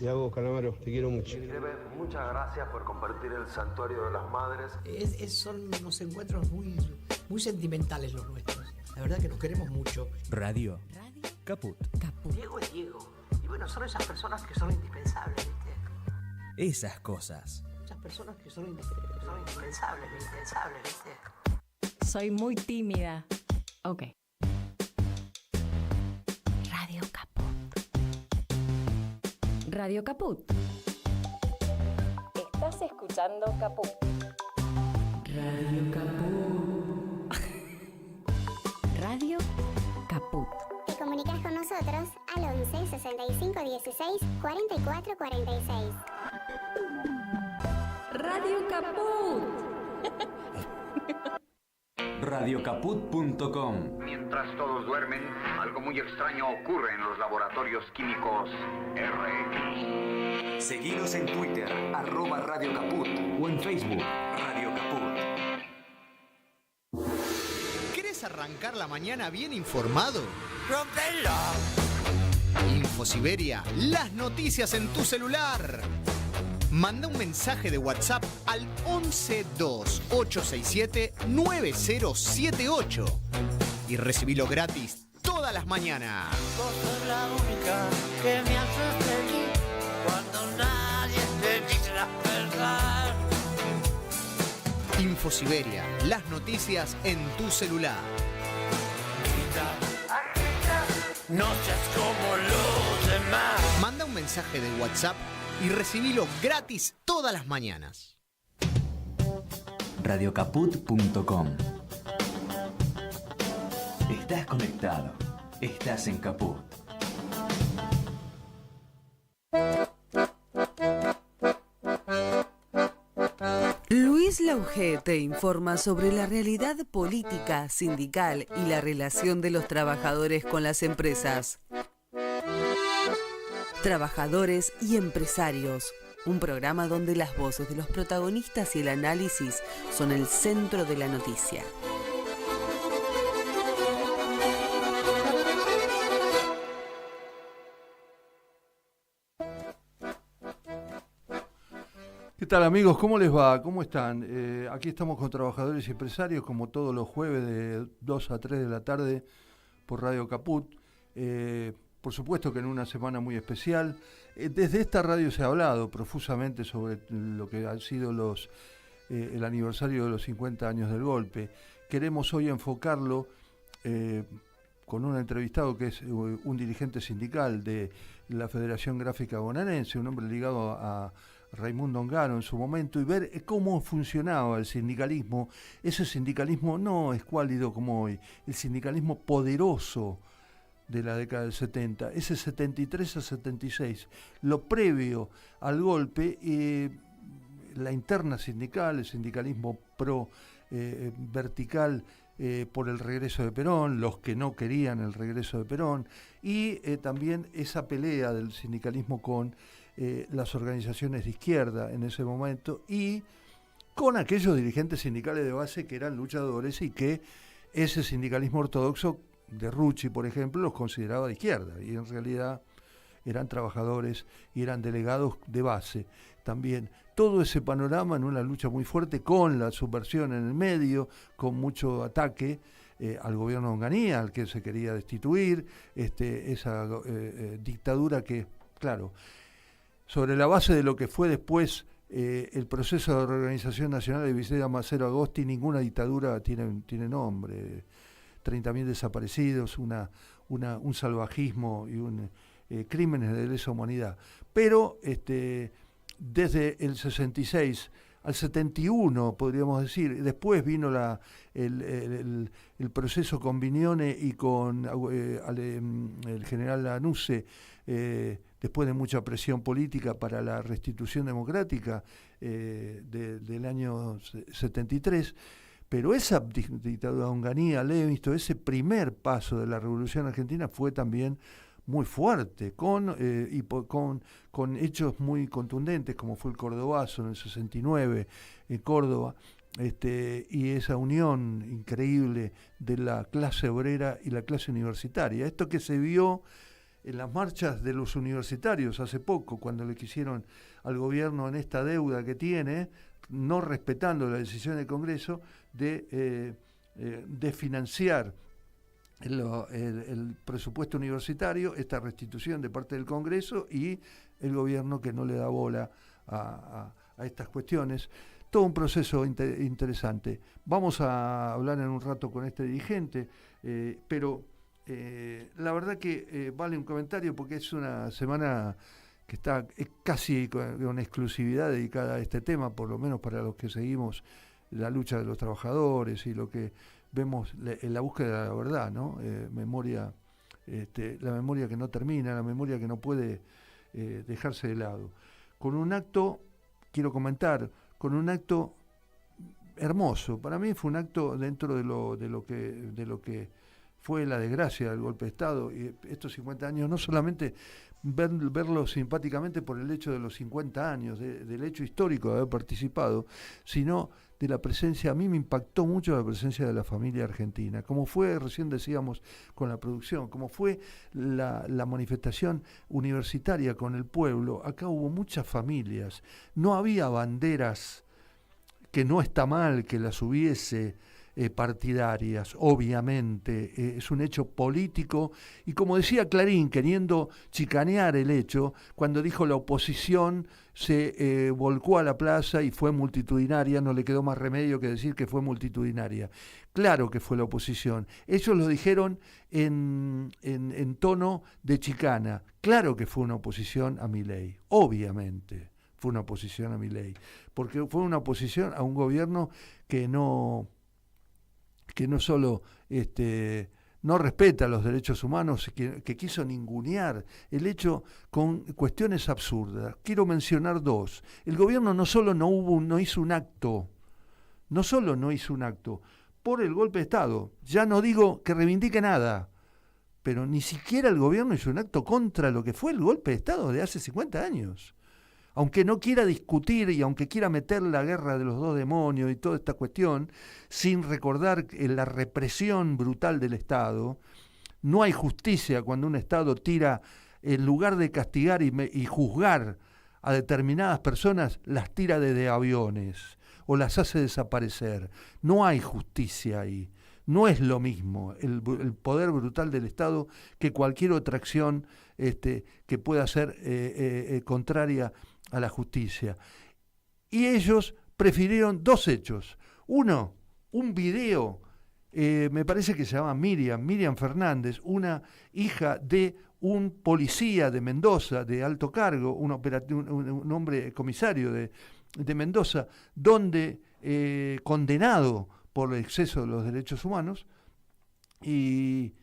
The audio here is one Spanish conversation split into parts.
Iago Calamaro, te quiero mucho. Muchas gracias por compartir el Santuario de las Madres. Son unos encuentros muy sentimentales los nuestros. La verdad que nos queremos mucho. Radio Caput. Diego es Diego. Y bueno, son esas personas que son indispensables, ¿viste? Esas cosas. Esas personas que son indispensables, ¿viste? Soy muy tímida. Ok. Radio Caput. Radio Caput. Estás escuchando Caput. Radio Caput. Radio Caput. Te comunicas con nosotros al 11 65 16 44 46. Radio Caput. Radiocaput.com. Mientras todos duermen, algo muy extraño ocurre en los laboratorios químicos RX. Seguinos en Twitter, @Radio Caput, o en Facebook, Radio Caput. ¿Querés arrancar la mañana bien informado? ¡Rompela! InfoSiberia, las noticias en tu celular. Manda un mensaje de WhatsApp al 1128679078 y recibilo gratis todas las mañanas. Vos sos la única que me hace feliz cuando nadie te dice la verdad. InfoSiberia, las noticias en tu celular. No seas como los demás. Manda un mensaje de WhatsApp y recibilo gratis todas las mañanas. Radiocaput.com. Estás conectado. Estás en Caput. Luis Lauge te informa sobre la realidad política, sindical y la relación de los trabajadores con las empresas. Trabajadores y empresarios, un programa donde las voces de los protagonistas y el análisis son el centro de la noticia. ¿Qué tal, amigos? ¿Cómo les va? ¿Cómo están? Aquí estamos con Trabajadores y Empresarios, como todos los jueves de 2 a 3 de la tarde por Radio Caput. Por supuesto que en una semana muy especial. Desde esta radio se ha hablado profusamente sobre lo que han sido el aniversario de los 50 años del golpe. Queremos hoy enfocarlo con un entrevistado que es un dirigente sindical de la Federación Gráfica Bonaerense, un hombre ligado a Raimundo Ongaro en su momento, y ver cómo funcionaba el sindicalismo. Ese sindicalismo no escuálido como hoy, el sindicalismo poderoso de la década del 70, ese 73 a 76, lo previo al golpe, la interna sindical, el sindicalismo vertical por el regreso de Perón, los que no querían el regreso de Perón, y también esa pelea del sindicalismo con las organizaciones de izquierda en ese momento y con aquellos dirigentes sindicales de base que eran luchadores y que ese sindicalismo ortodoxo de Rucci, por ejemplo, los consideraba de izquierda y en realidad eran trabajadores y eran delegados de base también. Todo ese panorama en una lucha muy fuerte con la subversión en el medio, con mucho ataque al gobierno de Onganía, al que se quería destituir, esa dictadura que, claro, sobre la base de lo que fue después el proceso de reorganización nacional de Vicente Macero Agosti, ninguna dictadura tiene nombre. 30.000 desaparecidos, un salvajismo y crímenes de lesa humanidad. Pero desde el 66 al 71, podríamos decir, después vino el proceso con Vignone y con el general Lanusse, después de mucha presión política para la restitución democrática del año 73, pero esa dictadura de Onganía, Levisto, ese primer paso de la Revolución Argentina fue también muy fuerte, con hechos muy contundentes, como fue el Cordobazo en el 69, en Córdoba, y esa unión increíble de la clase obrera y la clase universitaria. Esto que se vio en las marchas de los universitarios hace poco, cuando le quisieron al gobierno en esta deuda que tiene, no respetando la decisión del Congreso de financiar el presupuesto universitario, esta restitución de parte del Congreso y el gobierno que no le da bola a estas cuestiones. Todo un proceso interesante. Vamos a hablar en un rato con este dirigente, pero la verdad que vale un comentario porque es una semana que está casi con exclusividad dedicada a este tema, por lo menos para los que seguimos la lucha de los trabajadores y lo que vemos en la búsqueda de la verdad, ¿no? Memoria, la memoria que no termina, la memoria que no puede dejarse de lado. Con un acto, quiero comentar, con un acto hermoso. Para mí fue un acto dentro de lo que fue la desgracia del golpe de Estado, y estos 50 años, no solamente verlo simpáticamente por el hecho de los 50 años, del hecho histórico de haber participado, sino de la presencia. A mí me impactó mucho la presencia de la familia argentina, como fue, recién decíamos, con la producción, como fue la manifestación universitaria con el pueblo. Acá hubo muchas familias, no había banderas, que no está mal que las hubiese, partidarias, obviamente, es un hecho político, y como decía Clarín, queriendo chicanear el hecho, cuando dijo la oposición se volcó a la plaza y fue multitudinaria, no le quedó más remedio que decir que fue multitudinaria. Claro que fue la oposición, ellos lo dijeron en tono de chicana, claro que fue una oposición a Milei, obviamente fue una oposición a Milei, porque fue una oposición a un gobierno que no solo no respeta los derechos humanos, que quiso ningunear el hecho con cuestiones absurdas. Quiero mencionar dos. El gobierno no solo no hizo un acto por el golpe de Estado, ya no digo que reivindique nada, pero ni siquiera el gobierno hizo un acto contra lo que fue el golpe de Estado de hace 50 años. Aunque no quiera discutir y aunque quiera meter la guerra de los dos demonios y toda esta cuestión, sin recordar la represión brutal del Estado, no hay justicia cuando un Estado tira, en lugar de castigar y juzgar a determinadas personas, las tira desde aviones o las hace desaparecer. No hay justicia ahí. No es lo mismo el poder brutal del Estado que cualquier otra acción que pueda ser contraria a la justicia. Y ellos prefirieron dos hechos. Uno, un video, me parece que se llama Miriam Fernández, una hija de un policía de Mendoza, de alto cargo, un hombre comisario de Mendoza, donde condenado por el exceso de los derechos humanos, y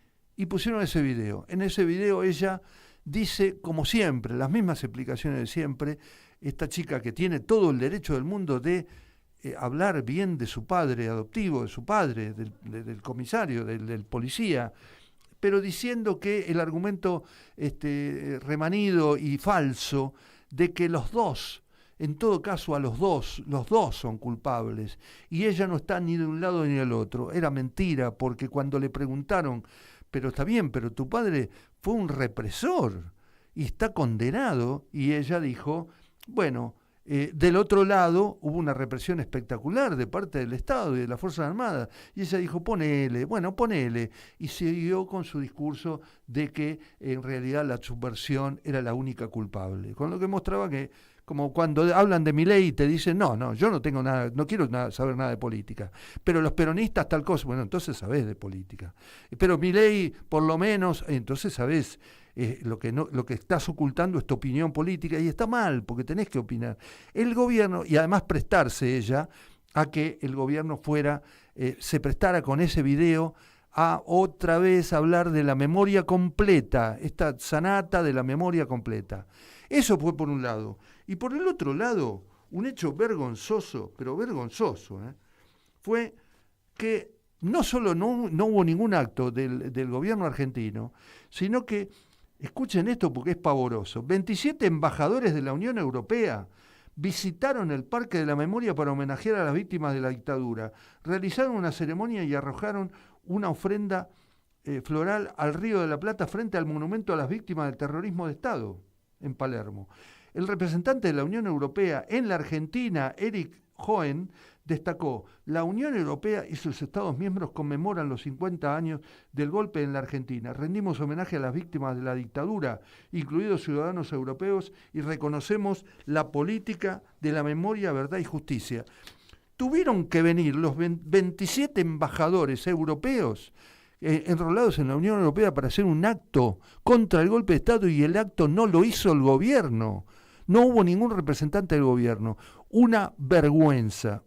pusieron ese video. En ese video ella dice, como siempre, las mismas explicaciones de siempre, esta chica que tiene todo el derecho del mundo de hablar bien de su padre adoptivo, de su padre, del comisario, del policía, pero diciendo que el argumento remanido y falso de que los dos, en todo caso los dos son culpables, y ella no está ni de un lado ni del otro, era mentira, porque cuando le preguntaron, pero está bien, pero tu padre fue un represor y está condenado, y ella dijo, bueno, del otro lado hubo una represión espectacular de parte del Estado y de las Fuerzas Armadas, y ella dijo, ponele, y siguió con su discurso de que en realidad la subversión era la única culpable, con lo que mostraba que, como cuando hablan de Milei y te dicen, no, yo no tengo nada, no quiero saber nada de política, pero los peronistas tal cosa, bueno, entonces sabés de política, pero Milei por lo menos, entonces sabés lo que estás ocultando es tu opinión política, y está mal, porque tenés que opinar. El gobierno, y además prestarse ella a que el gobierno se prestara con ese video a otra vez hablar de la memoria completa, esta sanata de la memoria completa. Eso fue por un lado. Y por el otro lado, un hecho vergonzoso, pero vergonzoso, fue que no solo no hubo ningún acto del gobierno argentino, sino que, escuchen esto porque es pavoroso, 27 embajadores de la Unión Europea visitaron el Parque de la Memoria para homenajear a las víctimas de la dictadura, realizaron una ceremonia y arrojaron una ofrenda floral al Río de la Plata frente al monumento a las víctimas del terrorismo de Estado en Palermo. El representante de la Unión Europea en la Argentina, Eric Hohen, destacó: la Unión Europea y sus Estados miembros conmemoran los 50 años del golpe en la Argentina. Rendimos homenaje a las víctimas de la dictadura, incluidos ciudadanos europeos, y reconocemos la política de la memoria, verdad y justicia. Tuvieron que venir los 27 embajadores europeos enrolados en la Unión Europea para hacer un acto contra el golpe de Estado, y el acto no lo hizo el gobierno. No hubo ningún representante del gobierno. Una vergüenza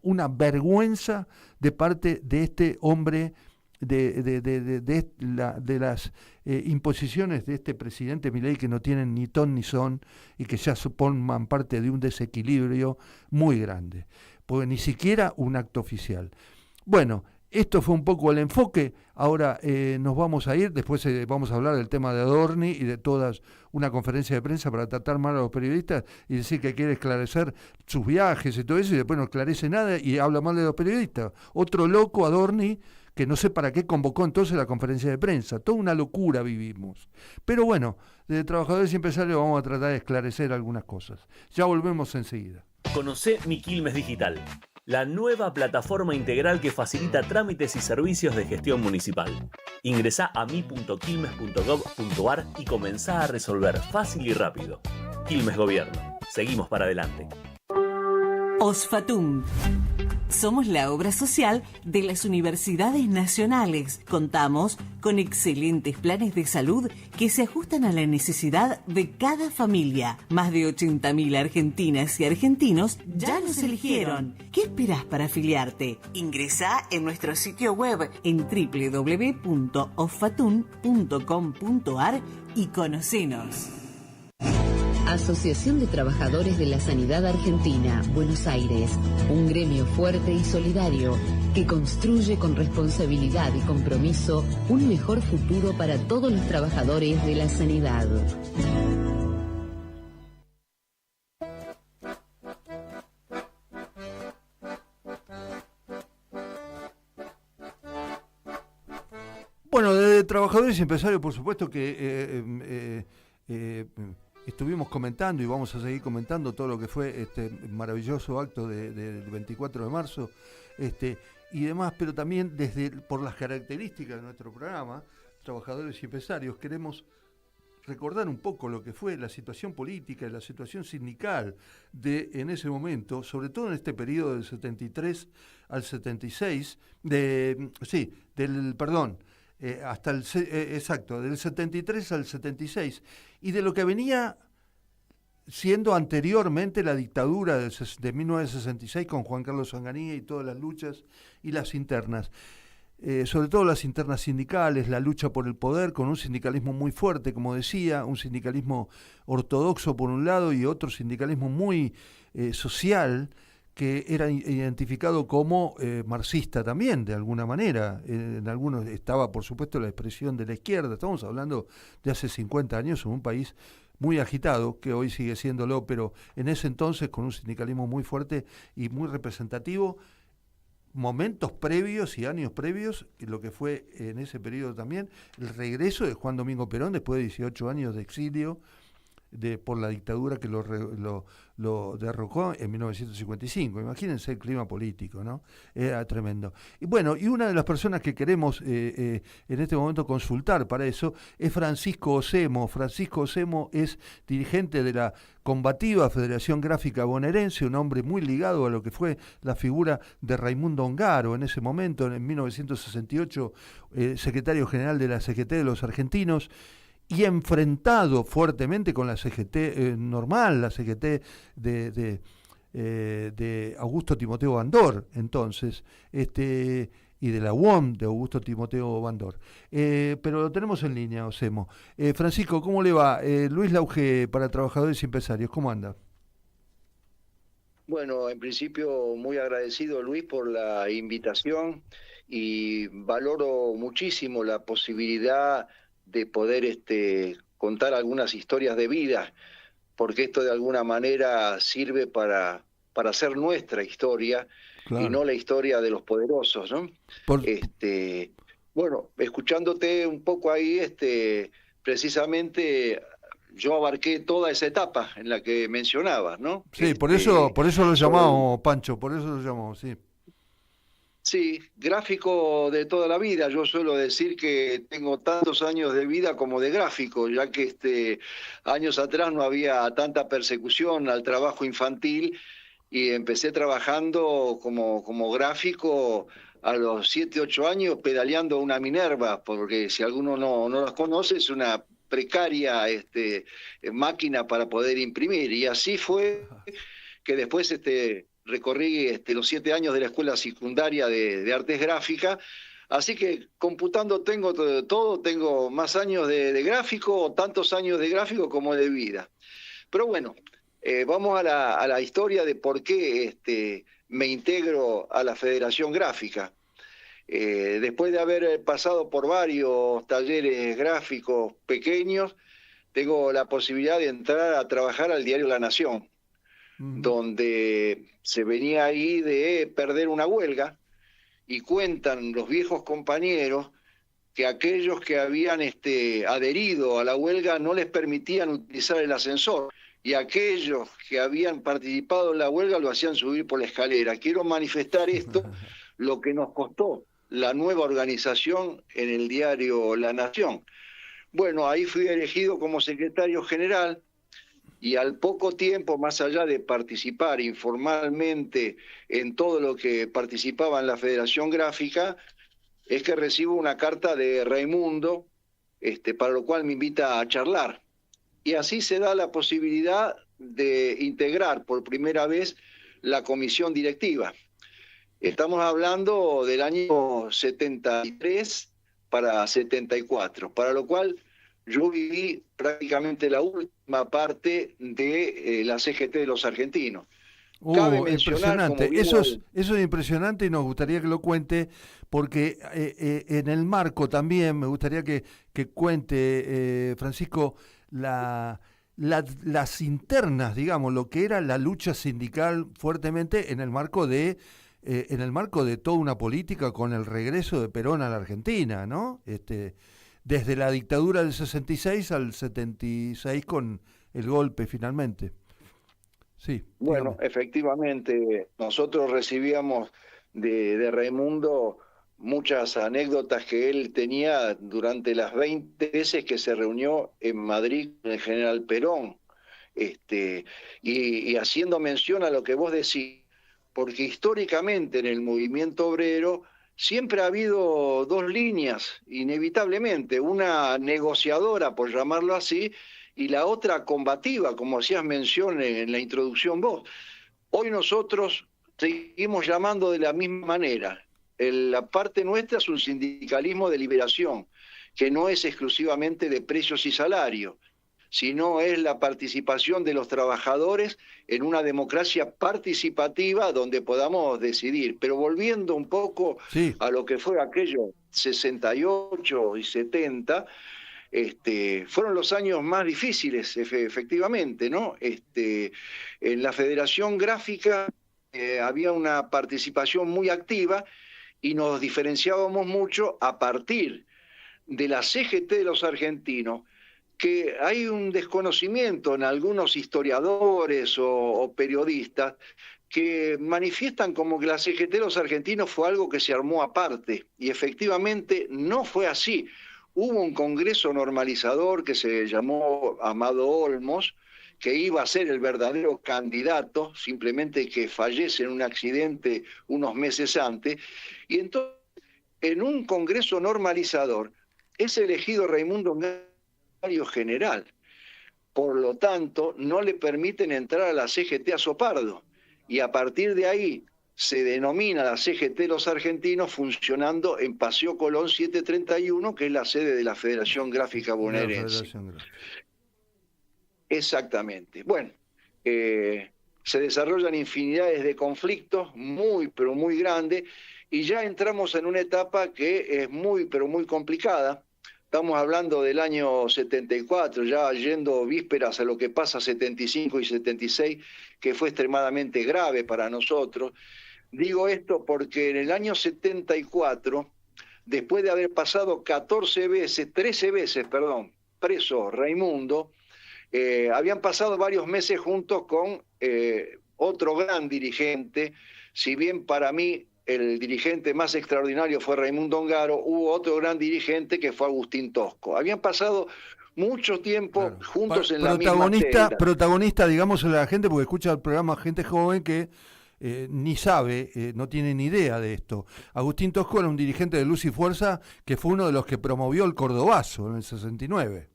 de parte de este hombre, de las imposiciones de este presidente Milei, que no tienen ni ton ni son y que ya forman parte de un desequilibrio muy grande, porque ni siquiera un acto oficial. Bueno, esto fue un poco el enfoque. Ahora nos vamos a ir, después vamos a hablar del tema de Adorni y de todas una conferencia de prensa para tratar mal a los periodistas y decir que quiere esclarecer sus viajes y todo eso, y después no esclarece nada y habla mal de los periodistas. Otro loco, Adorni, que no sé para qué convocó entonces la conferencia de prensa. Toda una locura vivimos. Pero bueno, desde Trabajadores y Empresarios vamos a tratar de esclarecer algunas cosas. Ya volvemos enseguida. Conocé Mi Quilmes Digital, la nueva plataforma integral que facilita trámites y servicios de gestión municipal. Ingresá a mi.quilmes.gov.ar y comenzá a resolver fácil y rápido. Quilmes Gobierno. Seguimos para adelante. Osfatum. Somos la obra social de las universidades nacionales. Contamos con excelentes planes de salud que se ajustan a la necesidad de cada familia. Más de 80.000 argentinas y argentinos ya nos eligieron. ¿Qué esperás para afiliarte? Ingresá en nuestro sitio web en www.osfatum.com.ar y conocenos. Asociación de Trabajadores de la Sanidad Argentina, Buenos Aires. Un gremio fuerte y solidario que construye con responsabilidad y compromiso un mejor futuro para todos los trabajadores de la sanidad. Bueno, de Trabajadores y Empresarios, por supuesto que estuvimos comentando y vamos a seguir comentando todo lo que fue este maravilloso acto del 24 de marzo y demás, pero también por las características de nuestro programa, Trabajadores y Empresarios, queremos recordar un poco lo que fue la situación política y la situación sindical en ese momento, sobre todo en este periodo del 73 al 76, del 73 al 76, y de lo que venía siendo anteriormente la dictadura de 1966 con Juan Carlos Sanganía y todas las luchas y las internas, sobre todo las internas sindicales, la lucha por el poder con un sindicalismo muy fuerte, como decía, un sindicalismo ortodoxo por un lado y otro sindicalismo muy social, que era identificado como marxista también, de alguna manera. En algunos estaba, por supuesto, la expresión de la izquierda. Estamos hablando de hace 50 años, en un país muy agitado, que hoy sigue siéndolo, pero en ese entonces con un sindicalismo muy fuerte y muy representativo, momentos previos y años previos, lo que fue en ese periodo también, el regreso de Juan Domingo Perón después de 18 años de exilio, por la dictadura que lo derrocó en 1955. Imagínense el clima político, ¿no? Era tremendo. Y bueno, y una de las personas que queremos en este momento consultar para eso es Francisco Osemo. Francisco Osemo es dirigente de la combativa Federación Gráfica Bonaerense, un hombre muy ligado a lo que fue la figura de Raimundo Ongaro en ese momento, en 1968, secretario general de la CGT de los argentinos, y enfrentado fuertemente con la CGT normal, la CGT de Augusto Timoteo Bandor, entonces, y de la UOM de Augusto Timoteo Bandor. Pero lo tenemos en línea, Osemo. Francisco, ¿cómo le va? Luis Lauge para Trabajadores y Empresarios, ¿cómo anda? Bueno, en principio muy agradecido, Luis, por la invitación y valoro muchísimo la posibilidad de poder contar algunas historias de vida, porque esto de alguna manera sirve para hacer nuestra historia, claro, y no la historia de los poderosos, ¿no? Bueno, escuchándote un poco ahí, precisamente yo abarqué toda esa etapa en la que mencionabas, ¿no? Sí, por eso lo llamamos, Pancho, por eso lo llamamos, sí. Sí, gráfico de toda la vida. Yo suelo decir que tengo tantos años de vida como de gráfico, ya que años atrás no había tanta persecución al trabajo infantil y empecé trabajando como gráfico a los 7, 8 años pedaleando una Minerva, porque si alguno no las conoce, es una precaria máquina para poder imprimir. Y así fue que después recorrí los 7 años de la escuela secundaria de artes gráficas, así que computando tengo todo, tengo más años de gráfico, o tantos años de gráfico como de vida. Pero bueno, vamos a la historia de por qué me integro a la Federación Gráfica. Después de haber pasado por varios talleres gráficos pequeños, tengo la posibilidad de entrar a trabajar al diario La Nación, donde se venía ahí de perder una huelga, y cuentan los viejos compañeros que aquellos que habían adherido a la huelga no les permitían utilizar el ascensor, y aquellos que habían participado en la huelga lo hacían subir por la escalera. Quiero manifestar esto, lo que nos costó la nueva organización en el diario La Nación. Bueno, ahí fui elegido como secretario general, y al poco tiempo, más allá de participar informalmente en todo lo que participaba en la Federación Gráfica, es que recibo una carta de Raimundo, para lo cual me invita a charlar. Y así se da la posibilidad de integrar por primera vez la comisión directiva. Estamos hablando del año 73 para 74, para lo cual yo viví prácticamente la última parte de la CGT de los argentinos. Cabe mencionar, impresionante, eso es impresionante, y nos gustaría que lo cuente, porque en el marco también me gustaría que cuente, Francisco, las internas, digamos, lo que era la lucha sindical fuertemente en el marco de toda una política con el regreso de Perón a la Argentina, ¿no? Desde la dictadura del 66 al 76 con el golpe finalmente. Sí. Bueno, dígame. Efectivamente, nosotros recibíamos de Raimundo muchas anécdotas que él tenía durante las 20 veces que se reunió en Madrid con el general Perón, y haciendo mención a lo que vos decís, porque históricamente en el movimiento obrero siempre ha habido dos líneas, inevitablemente, una negociadora, por llamarlo así, y la otra combativa, como hacías mención en la introducción vos. Hoy nosotros seguimos llamando de la misma manera. La parte nuestra es un sindicalismo de liberación, que no es exclusivamente de precios y salarios, sino es la participación de los trabajadores en una democracia participativa donde podamos decidir. Pero volviendo un poco a lo que fue aquello 68 y 70, fueron los años más difíciles, efectivamente, ¿no? En la Federación Gráfica había una participación muy activa y nos diferenciábamos mucho a partir de la CGT de los argentinos, que hay un desconocimiento en algunos historiadores o periodistas que manifiestan como que la CGT de los argentinos fue algo que se armó aparte, y efectivamente no fue así. Hubo un congreso normalizador que se llamó Amado Olmos, que iba a ser el verdadero candidato, simplemente que fallece en un accidente unos meses antes, y entonces en un congreso normalizador es elegido Raimundo general. Por lo tanto, no le permiten entrar a la CGT a Sopardo, y a partir de ahí se denomina la CGT de los argentinos, funcionando en Paseo Colón 731, que es la sede de la Federación Gráfica Bonaerense. Exactamente. Bueno, se desarrollan infinidades de conflictos muy, pero muy grandes, y ya entramos en una etapa que es muy, pero muy complicada. Estamos hablando del año 74, ya yendo vísperas a lo que pasa 75 y 76, que fue extremadamente grave para nosotros. Digo esto porque en el año 74 después de haber pasado 13 veces, preso Raimundo, habían pasado varios meses juntos con otro gran dirigente. Si bien para mí el dirigente más extraordinario fue Raimundo Ongaro, hubo otro gran dirigente que fue Agustín Tosco. Habían pasado mucho tiempo juntos en la misma celda. Protagonista, digamos, la gente, porque escucha el programa gente joven que ni sabe, no tiene ni idea de esto. Agustín Tosco era un dirigente de Luz y Fuerza que fue uno de los que promovió el Cordobazo en el 69.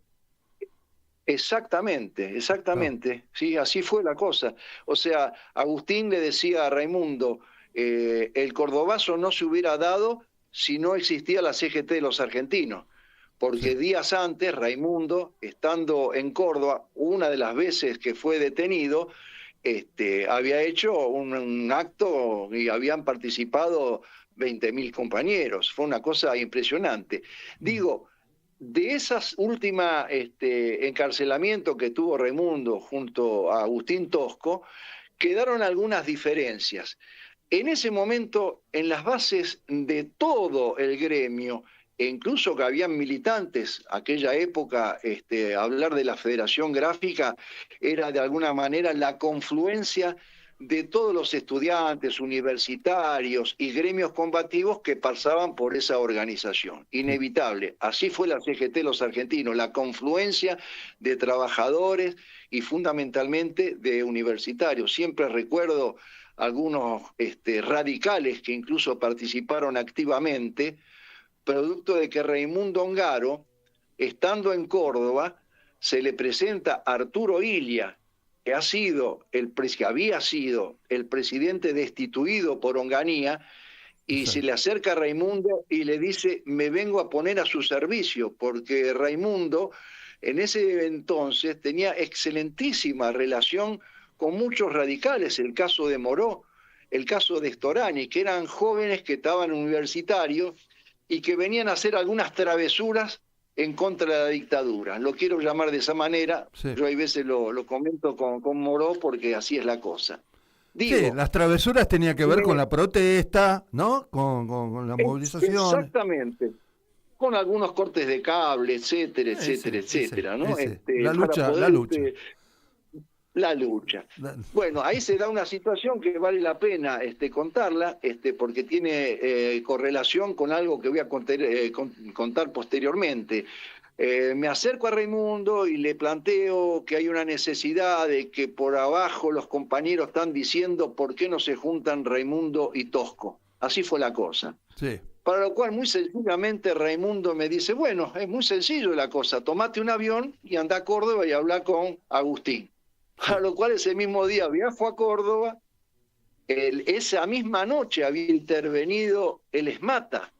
Exactamente. Sí, así fue la cosa. O sea, Agustín le decía a Raimundo, el Cordobazo no se hubiera dado si no existía la CGT de los argentinos. Porque días antes, Raimundo, estando en Córdoba, una de las veces que fue detenido, había hecho un acto y habían participado 20.000 compañeros. Fue una cosa impresionante. Digo, de esas últimas encarcelamientos que tuvo Raimundo junto a Agustín Tosco, quedaron algunas diferencias. En ese momento, en las bases de todo el gremio, e incluso que habían militantes, aquella época, hablar de la Federación Gráfica era de alguna manera la confluencia de todos los estudiantes, universitarios y gremios combativos que pasaban por esa organización. Inevitable. Así fue la CGT Los Argentinos, la confluencia de trabajadores y fundamentalmente de universitarios. Siempre recuerdo algunos radicales que incluso participaron activamente, producto de que Raimundo Ongaro, estando en Córdoba, se le presenta a Arturo Illia, que había sido el presidente destituido por Onganía, y se le acerca a Raimundo y le dice, me vengo a poner a su servicio, porque Raimundo en ese entonces tenía excelentísima relación con muchos radicales, el caso de Moró, el caso de Storani, que eran jóvenes que estaban universitarios y que venían a hacer algunas travesuras en contra de la dictadura. Lo quiero llamar de esa manera, yo hay veces lo comento con Moró porque así es la cosa. Digo, sí, las travesuras tenían que ver con la protesta, ¿no? Con la movilización. Exactamente. Con algunos cortes de cable, etcétera, ¿no? La lucha. Bueno, ahí se da una situación que vale la pena contarla, porque tiene correlación con algo que voy a contar posteriormente. Me acerco a Raimundo y le planteo que hay una necesidad de que por abajo los compañeros están diciendo por qué no se juntan Raimundo y Tosco. Así fue la cosa. Sí. Para lo cual, muy sencillamente, Raimundo me dice, bueno, es muy sencillo la cosa, tomate un avión y anda a Córdoba y habla con Agustín. Para lo cual ese mismo día viajo a Córdoba, esa misma noche había intervenido el ESMATA,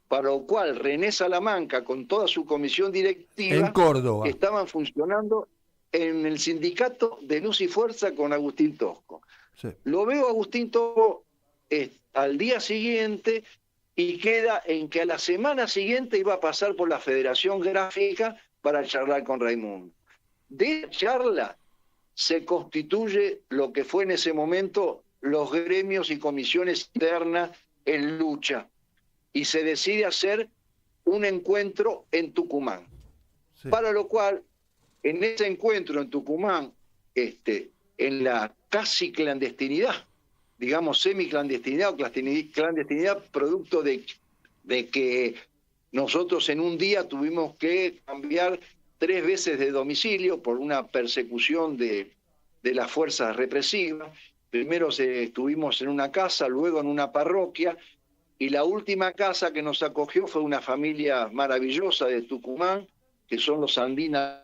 para lo cual René Salamanca con toda su comisión directiva en Córdoba estaban funcionando en el sindicato de Luz y Fuerza con Agustín Tosco. Sí. Lo veo a Agustín Tosco al día siguiente y queda en que a la semana siguiente iba a pasar por la Federación Gráfica para charlar con Raimundo. De esa charla se constituye lo que fue en ese momento los gremios y comisiones internas en lucha y se decide hacer un encuentro en Tucumán. Sí. Para lo cual, en ese encuentro en Tucumán, en la casi clandestinidad, digamos semiclandestinidad o clandestinidad producto de que nosotros en un día tuvimos que cambiar 3 veces de domicilio por una persecución de las fuerzas represivas. Primero estuvimos en una casa, luego en una parroquia, y la última casa que nos acogió fue una familia maravillosa de Tucumán, que son los Andinas,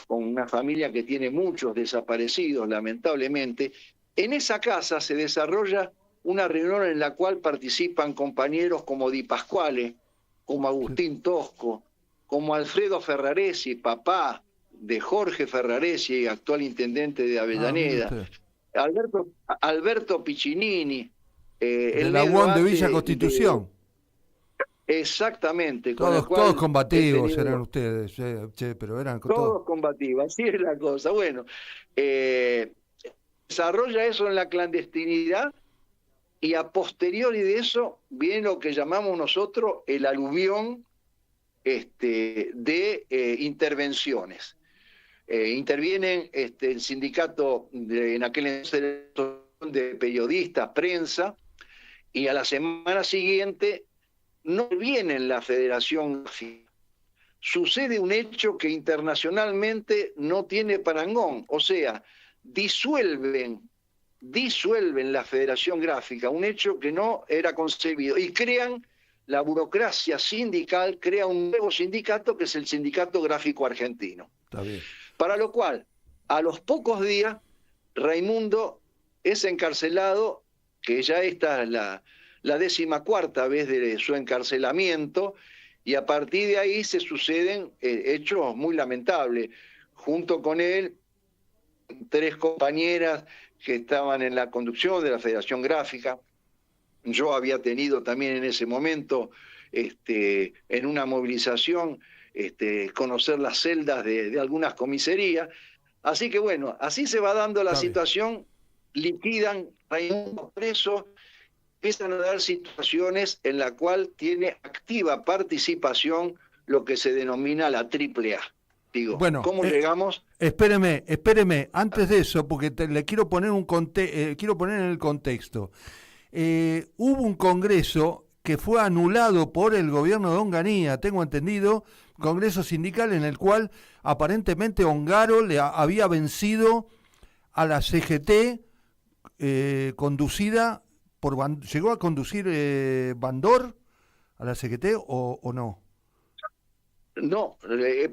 con una familia que tiene muchos desaparecidos, lamentablemente. En esa casa se desarrolla una reunión en la cual participan compañeros como Di Pasquale, como Agustín Tosco, como Alfredo Ferraresi, papá de Jorge Ferraresi, actual intendente de Avellaneda, Alberto Piccinini, de la UON de Villa Constitución. Exactamente. Todos combativos eran ustedes, pero eran todos combativos, así es la cosa. Bueno, desarrolla eso en la clandestinidad y a posteriori de eso viene lo que llamamos nosotros el aluvión de intervenciones. Intervienen el sindicato en aquel entonces de periodistas, prensa, y a la semana siguiente no viene en la Federación Gráfica. Sucede un hecho que internacionalmente no tiene parangón, o sea, disuelven la Federación Gráfica, un hecho que no era concebido, y crean la burocracia sindical, crea un nuevo sindicato que es el Sindicato Gráfico Argentino. Está bien. Para lo cual, a los pocos días, Raimundo es encarcelado, que ya esta es la 14ª vez de su encarcelamiento, y a partir de ahí se suceden hechos muy lamentables. Junto con él, 3 compañeras que estaban en la conducción de la Federación Gráfica. Yo había tenido también en ese momento, en una movilización, conocer las celdas de algunas comisarías. Así que bueno, así se va dando la situación, liquidan Raimundo preso, empiezan a dar situaciones en la cual tiene activa participación lo que se denomina la AAA. Digo, bueno, ¿cómo llegamos? Espéreme, antes de eso, porque le quiero poner quiero poner en el contexto. Hubo un congreso que fue anulado por el gobierno de Onganía, tengo entendido, congreso sindical en el cual aparentemente Ongaro le había vencido a la CGT, conducida por ¿llegó a conducir Bandor a la CGT o no? No,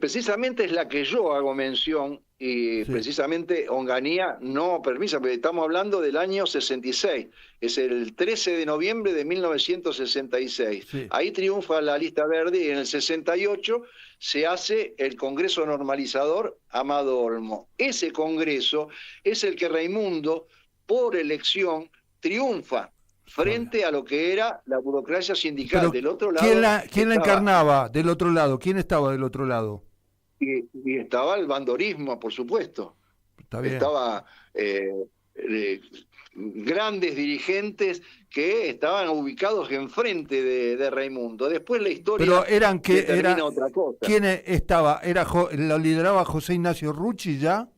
precisamente es la que yo hago mención, y precisamente Onganía no permisa, porque estamos hablando del año 66, es el 13 de noviembre de 1966. Sí. Ahí triunfa la lista verde y en el 68 se hace el Congreso Normalizador Amado Olmo. Ese congreso es el que Raimundo, por elección, triunfa frente a lo que era la burocracia sindical. Pero del otro lado, ¿quién la encarnaba del otro lado? ¿Quién estaba del otro lado? Y estaba el bandorismo, por supuesto. Está bien. Estaba grandes dirigentes que estaban ubicados enfrente de Raimundo. Después la historia determina otra cosa. ¿Quién estaba? ¿Lo lideraba José Ignacio Rucci ya?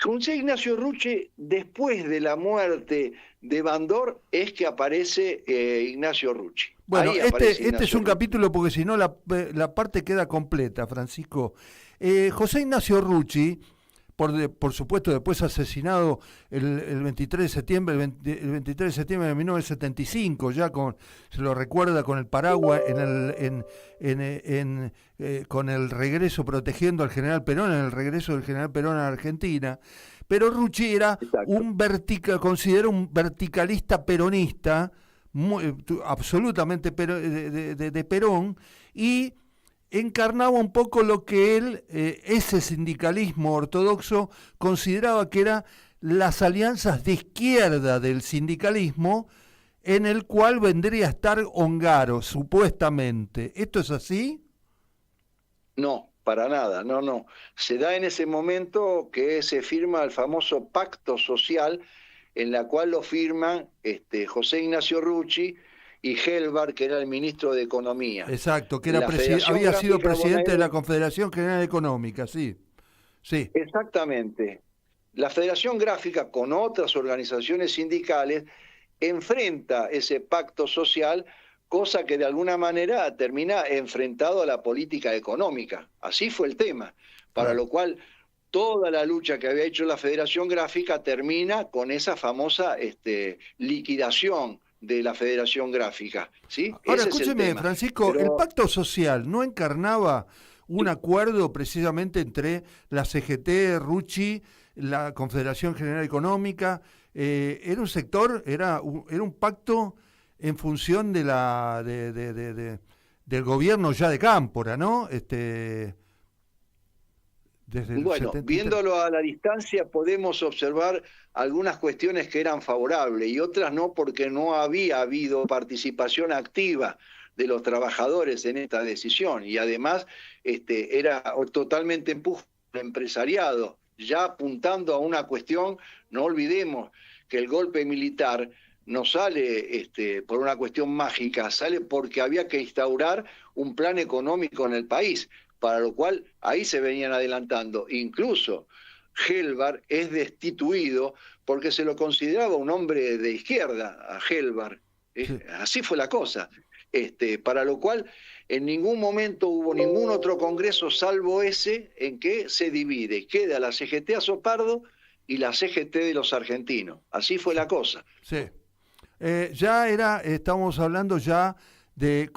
José Ignacio Rucci, después de la muerte de Bandor, es que aparece Ignacio Rucci. Bueno, este es un capítulo porque si no la parte queda completa, Francisco. José Ignacio Rucci, por supuesto después asesinado el 23 de septiembre de 1975, ya se lo recuerda con el paraguas con el regreso, protegiendo al general Perón en el regreso del general Perón a Argentina. Pero Rucci era considera un verticalista peronista, absolutamente de Perón, y encarnaba un poco lo que él, ese sindicalismo ortodoxo, consideraba que eran las alianzas de izquierda del sindicalismo, en el cual vendría a estar Ongaro, supuestamente. ¿Esto es así? No, para nada, no. Se da en ese momento que se firma el famoso pacto social, en la cual lo firman José Ignacio Rucci y Helbar, que era el ministro de Economía. Exacto, que había sido presidente de la Confederación General Económica, sí. Exactamente. La Federación Gráfica, con otras organizaciones sindicales, enfrenta ese pacto social, cosa que de alguna manera termina enfrentado a la política económica. Así fue el tema, para lo cual toda la lucha que había hecho la Federación Gráfica termina con esa famosa liquidación de la Federación Gráfica. ¿Sí? Ahora, escúcheme, Francisco, el pacto social no encarnaba un acuerdo precisamente entre la CGT, Rucci, la Confederación General Económica. Era un sector, era un pacto en función de del gobierno ya de Cámpora, ¿no? Bueno, viéndolo a la distancia podemos observar algunas cuestiones que eran favorables y otras no, porque no había habido participación activa de los trabajadores en esta decisión, y además era totalmente empuje empresariado, ya apuntando a una cuestión. No olvidemos que el golpe militar no sale por una cuestión mágica, sale porque había que instaurar un plan económico en el país, para lo cual ahí se venían adelantando. Incluso Helbar es destituido porque se lo consideraba un hombre de izquierda, a Helbar. Sí. Así fue la cosa. Para lo cual en ningún momento hubo ningún otro congreso salvo ese en que se divide. Queda la CGT Azopardo y la CGT de los argentinos. Así fue la cosa. Sí. Estamos hablando ya del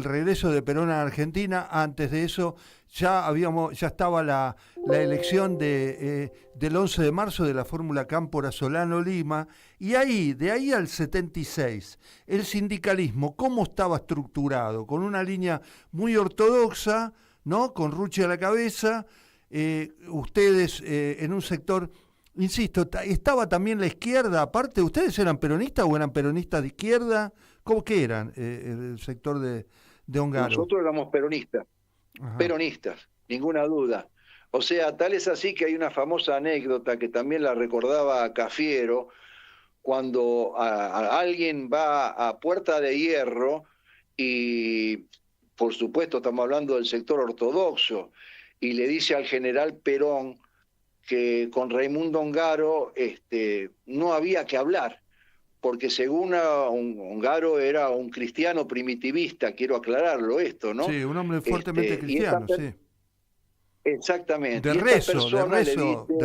regreso de Perón a Argentina. Antes de eso ya estaba la elección del 11 de marzo de la fórmula Cámpora-Solano-Lima, y de ahí al 76, el sindicalismo, ¿cómo estaba estructurado? Con una línea muy ortodoxa, ¿no? Con Rucci a la cabeza, ustedes en un sector, insisto, estaba también la izquierda, aparte, ¿ustedes eran peronistas o eran peronistas de izquierda? ¿Cómo que eran el sector de Ongaro? Nosotros éramos peronistas. Ajá. Peronistas, ninguna duda. O sea, tal es así que hay una famosa anécdota que también la recordaba Cafiero, cuando alguien va a Puerta de Hierro y, por supuesto, estamos hablando del sector ortodoxo, y le dice al general Perón que con Raimundo Ongaro no había que hablar, porque según Ongaro era un cristiano primitivista, quiero aclararlo esto, ¿no? Sí, un hombre fuertemente cristiano, sí. Exactamente. De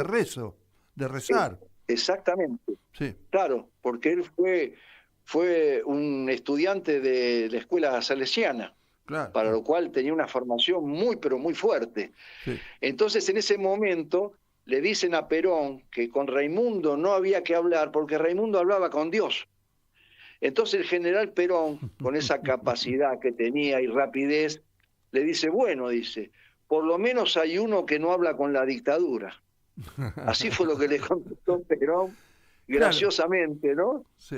rezar. Exactamente. Sí. Claro, porque él fue un estudiante de la escuela salesiana, claro, para lo cual tenía una formación muy, pero muy fuerte. Sí. Entonces, en ese momento le dicen a Perón que con Raimundo no había que hablar porque Raimundo hablaba con Dios. Entonces el general Perón, con esa capacidad que tenía y rapidez, le dice, bueno, dice, por lo menos hay uno que no habla con la dictadura. Así fue lo que le contestó Perón, graciosamente, ¿no? Sí.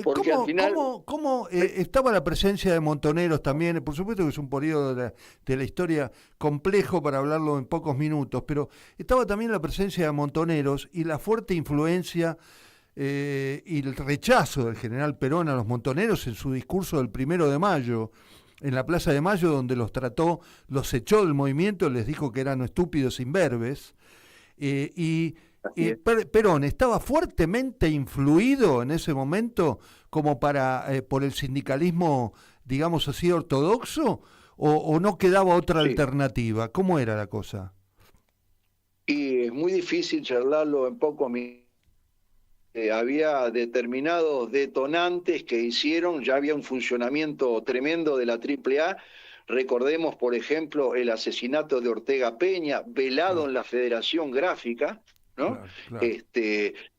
Porque al final... ¿Cómo estaba la presencia de montoneros también? Por supuesto que es un periodo de la historia complejo para hablarlo en pocos minutos, pero estaba también la presencia de montoneros y la fuerte influencia y el rechazo del general Perón a los montoneros en su discurso del 1 de mayo, en la Plaza de Mayo, donde los trató, los echó del movimiento, les dijo que eran estúpidos imberbes, Perón estaba fuertemente influido en ese momento como por el sindicalismo, digamos así, ortodoxo, o no quedaba otra alternativa. ¿Cómo era la cosa? Y es muy difícil charlarlo en pocos minutos. Había determinados detonantes que hicieron, ya había un funcionamiento tremendo de la AAA. Recordemos, por ejemplo, el asesinato de Ortega Peña, velado en la Federación Gráfica, ¿no? Claro.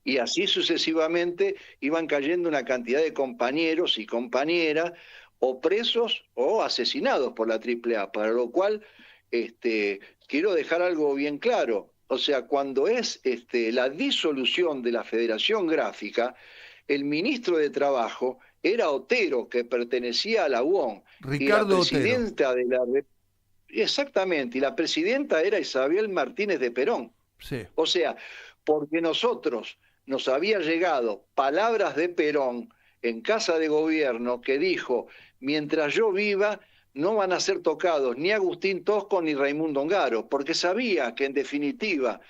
Y así sucesivamente iban cayendo una cantidad de compañeros y compañeras, o presos o asesinados por la AAA, para lo cual quiero dejar algo bien claro. O sea, cuando es la disolución de la Federación Gráfica, el ministro de Trabajo era Otero, que pertenecía a la UON. Ricardo y la presidenta Otero. Exactamente, y la presidenta era Isabel Martínez de Perón. Sí. O sea, porque nosotros nos había llegado palabras de Perón en Casa de Gobierno que dijo, mientras yo viva, no van a ser tocados ni Agustín Tosco ni Raimundo Ongaro, porque sabía que en definitiva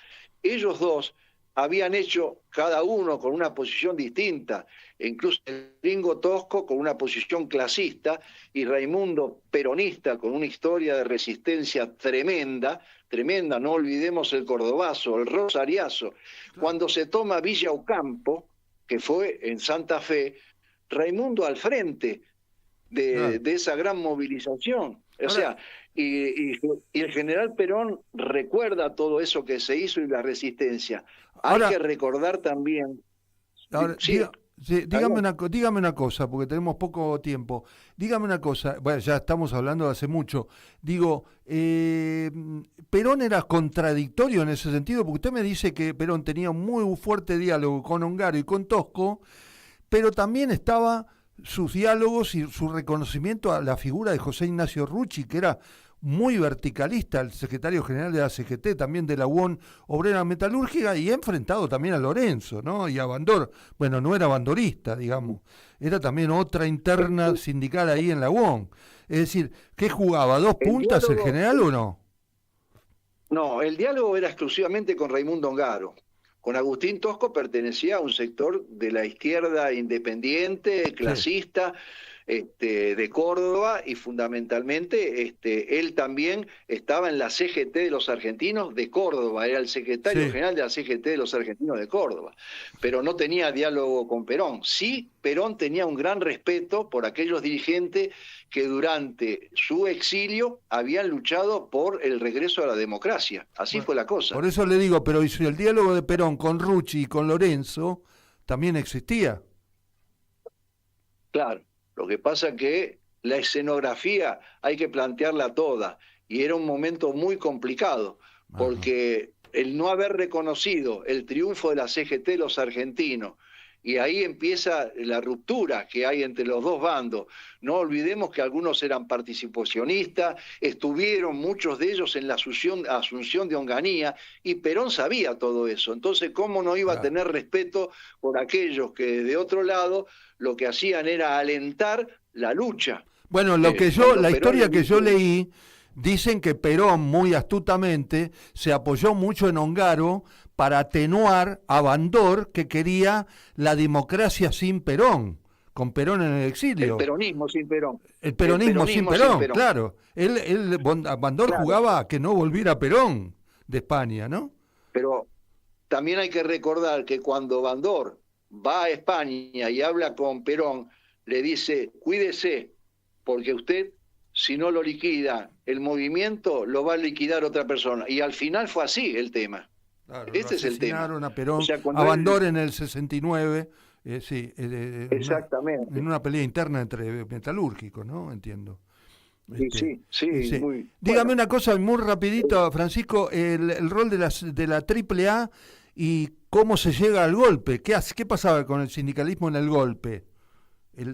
ellos dos habían hecho cada uno con una posición distinta, e incluso el gringo Tosco con una posición clasista y Raimundo peronista con una historia de resistencia tremenda, no olvidemos el cordobazo, el rosariazo. Cuando se toma Villa Ocampo, que fue en Santa Fe, Raimundo al frente de esa gran movilización. O sea, y el general Perón recuerda todo eso que se hizo y la resistencia. Hay que recordar también... Ahora, dígame una cosa, porque tenemos poco tiempo. Dígame una cosa, bueno, ya estamos hablando de hace mucho. Digo, ¿Perón era contradictorio en ese sentido? Porque usted me dice que Perón tenía un muy fuerte diálogo con Ongaro y con Tosco, pero también estaba sus diálogos y su reconocimiento a la figura de José Ignacio Rucci, que era muy verticalista, el secretario general de la CGT, también de la UON Obrera Metalúrgica, y ha enfrentado también a Lorenzo, ¿no? Y a Bandor. Bueno, no era bandorista, digamos, era también otra interna sindical ahí en la UON. Es decir, ¿qué jugaba? ¿Dos puntas el general o no? No, el diálogo era exclusivamente con Raimundo Ongaro. Con Agustín Tosco pertenecía a un sector de la izquierda independiente, clasista, de Córdoba, y fundamentalmente él también estaba en la CGT de los argentinos de Córdoba, era el secretario general de la CGT de los argentinos de Córdoba, pero no tenía diálogo con Perón. Sí, Perón tenía un gran respeto por aquellos dirigentes que durante su exilio habían luchado por el regreso a la democracia. Así fue la cosa. Por eso le digo, pero el diálogo de Perón con Rucci y con Lorenzo también existía. Claro. Lo que pasa que la escenografía hay que plantearla toda, y era un momento muy complicado, porque el no haber reconocido el triunfo de la CGT de los argentinos, y ahí empieza la ruptura que hay entre los dos bandos. No olvidemos que algunos eran participacionistas, estuvieron muchos de ellos en la asunción de Onganía, y Perón sabía todo eso. Entonces, ¿cómo no iba a tener respeto por aquellos que de otro lado lo que hacían era alentar la lucha? Bueno, la historia que yo leí, dicen que Perón muy astutamente se apoyó mucho en Ongaro para atenuar a Bandor, que quería la democracia sin Perón, con Perón en el exilio. El peronismo sin Perón. El peronismo sin Perón, claro. Bandor jugaba a que no volviera Perón de España, ¿no? Pero también hay que recordar que cuando Bandor va a España y habla con Perón, le dice: cuídese, porque usted, si no lo liquida el movimiento, lo va a liquidar otra persona. Y al final fue así el tema. Claro, este es el tema. A Perón, a Bandor en el 69, exactamente. En una pelea interna entre metalúrgicos, ¿no? Entiendo. Sí. Muy, dígame una cosa muy rapidito, Francisco, el rol de la AAA y cómo se llega al golpe. ¿Qué pasaba con el sindicalismo en el golpe? El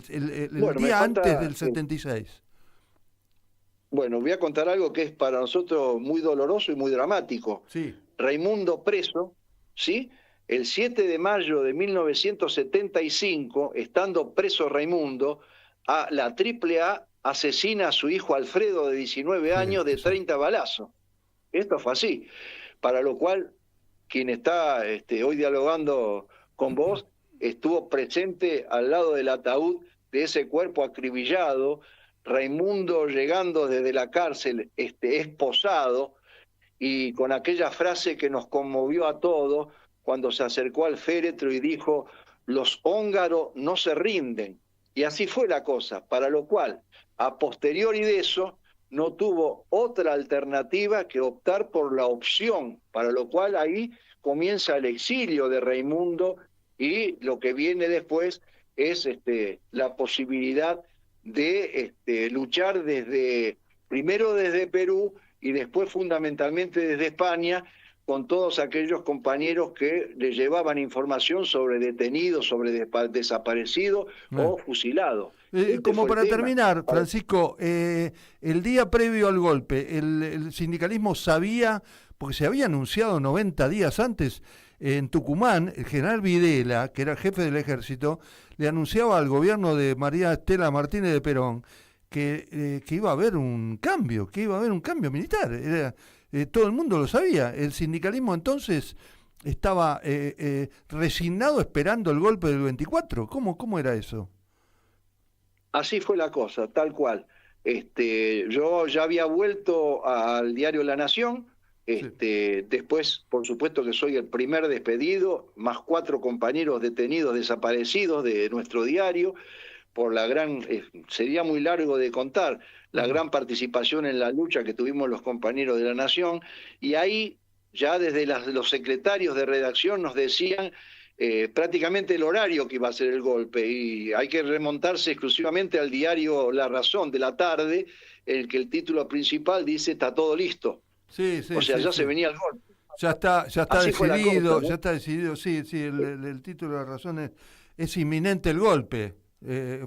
día antes del 76. Bueno, voy a contar algo que es para nosotros muy doloroso y muy dramático. Sí. Raimundo preso, ¿sí? El 7 de mayo de 1975, estando preso Raimundo, la AAA asesina a su hijo Alfredo, de 19 años, de 30 balazos. Esto fue así. Para lo cual, quien está hoy dialogando con vos, estuvo presente al lado del ataúd de ese cuerpo acribillado, Raimundo llegando desde la cárcel esposado, y con aquella frase que nos conmovió a todos cuando se acercó al féretro y dijo: los húngaros no se rinden. Y así fue la cosa, para lo cual, a posteriori de eso, no tuvo otra alternativa que optar por la opción, para lo cual ahí comienza el exilio de Raimundo, y lo que viene después es la posibilidad de luchar primero desde Perú y después fundamentalmente desde España, con todos aquellos compañeros que le llevaban información sobre detenidos, sobre desaparecidos o fusilados. Como para terminar, Francisco, el día previo al golpe, el sindicalismo sabía, porque se había anunciado 90 días antes, en Tucumán, el general Videla, que era el jefe del ejército, le anunciaba al gobierno de María Estela Martínez de Perón que iba a haber un cambio, militar. Todo el mundo lo sabía. El sindicalismo entonces estaba resignado esperando el golpe del 24. ¿Cómo era eso? Así fue la cosa, tal cual. Yo ya había vuelto al diario La Nación. Después, por supuesto que soy el primer despedido, más 4 compañeros detenidos, desaparecidos de nuestro diario, por la sería muy largo de contar, la gran participación en la lucha que tuvimos los compañeros de La Nación, y ahí ya desde los secretarios de redacción nos decían prácticamente el horario que iba a ser el golpe, y hay que remontarse exclusivamente al diario La Razón de la tarde, en que el título principal dice: está todo listo. Sí, o sea, ya se venía el golpe. Ya está decidido, cosa, ¿no? ya está decidido, sí, el título de La Razón es inminente el golpe.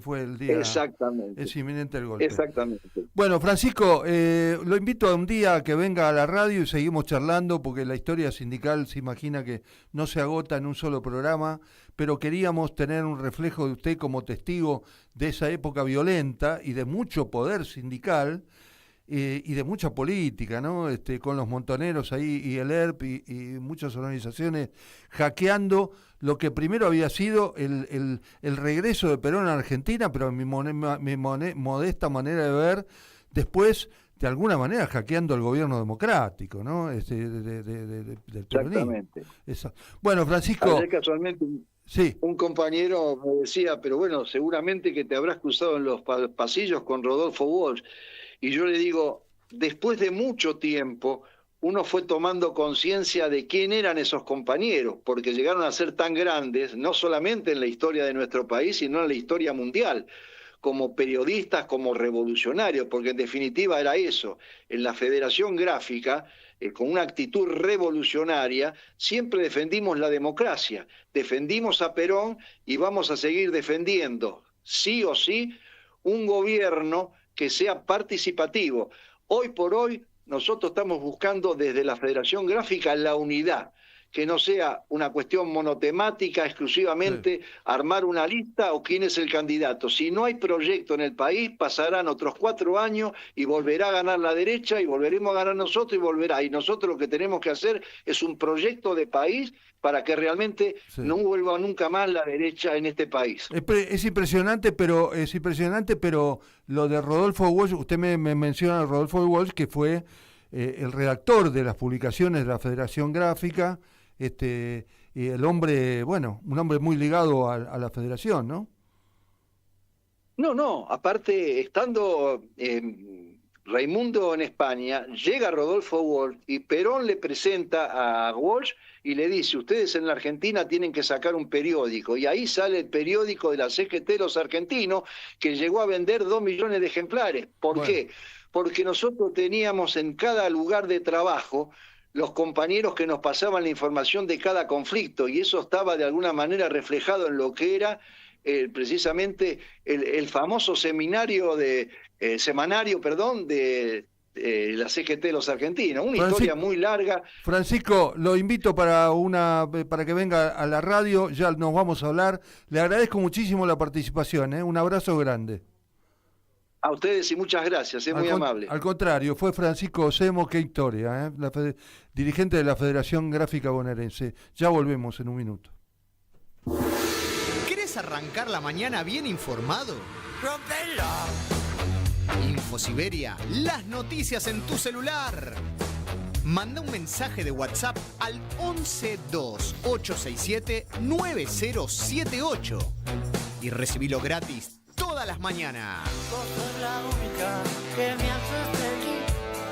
Fue el día. Exactamente. Es inminente el golpe. Exactamente. Bueno, Francisco, lo invito a un día a que venga a la radio y seguimos charlando, porque la historia sindical se imagina que no se agota en un solo programa, pero queríamos tener un reflejo de usted como testigo de esa época violenta y de mucho poder sindical y de mucha política, ¿no? Con los montoneros ahí y el ERP y muchas organizaciones hackeando lo que primero había sido el regreso de Perón a Argentina, pero en mi modesta manera de ver, después, de alguna manera, hackeando el gobierno democrático, ¿no? Del peronismo. Exactamente. Bueno, Francisco... Ayer casualmente un compañero me decía, pero bueno, seguramente que te habrás cruzado en los pasillos con Rodolfo Walsh. Y yo le digo, después de mucho tiempo, uno fue tomando conciencia de quién eran esos compañeros, porque llegaron a ser tan grandes, no solamente en la historia de nuestro país, sino en la historia mundial, como periodistas, como revolucionarios, porque en definitiva era eso. En la Federación Gráfica, con una actitud revolucionaria, siempre defendimos la democracia, defendimos a Perón y vamos a seguir defendiendo, sí o sí, un gobierno que sea participativo. Hoy por hoy nosotros estamos buscando desde la Federación Gráfica la unidad, que no sea una cuestión monotemática, exclusivamente armar una lista o quién es el candidato. Si no hay proyecto en el país, pasarán otros 4 años y volverá a ganar la derecha y volveremos a ganar nosotros y volverá. Y nosotros lo que tenemos que hacer es un proyecto de país para que realmente no vuelva nunca más la derecha en este país. Es impresionante, pero lo de Rodolfo Walsh, usted me menciona a Rodolfo Walsh, que fue el redactor de las publicaciones de la Federación Gráfica, y el hombre, bueno, un hombre muy ligado a la Federación, ¿no? No, aparte, estando Raimundo en España, llega Rodolfo Walsh y Perón le presenta a Walsh y le dice, ustedes en la Argentina tienen que sacar un periódico, y ahí sale el periódico de la CGT Los Argentinos, que llegó a vender 2 millones de ejemplares. ¿Por qué? Porque nosotros teníamos en cada lugar de trabajo los compañeros que nos pasaban la información de cada conflicto, y eso estaba de alguna manera reflejado en lo que era precisamente el famoso semanario de la CGT de Los Argentinos. Una historia muy larga. Francisco, lo invito para que venga a la radio, ya nos vamos a hablar. Le agradezco muchísimo la participación, un abrazo grande. A ustedes y muchas gracias, es muy amable. Al contrario, fue Francisco Semo, qué historia, dirigente de la Federación Gráfica Bonaerense. Ya volvemos en un minuto. ¿Querés arrancar la mañana bien informado? ¡Rompelo! Infosiberia, las noticias en tu celular. Manda un mensaje de WhatsApp al 1128679078 y recibilo gratis todas las mañanas. Vos sos la única que me hace feliz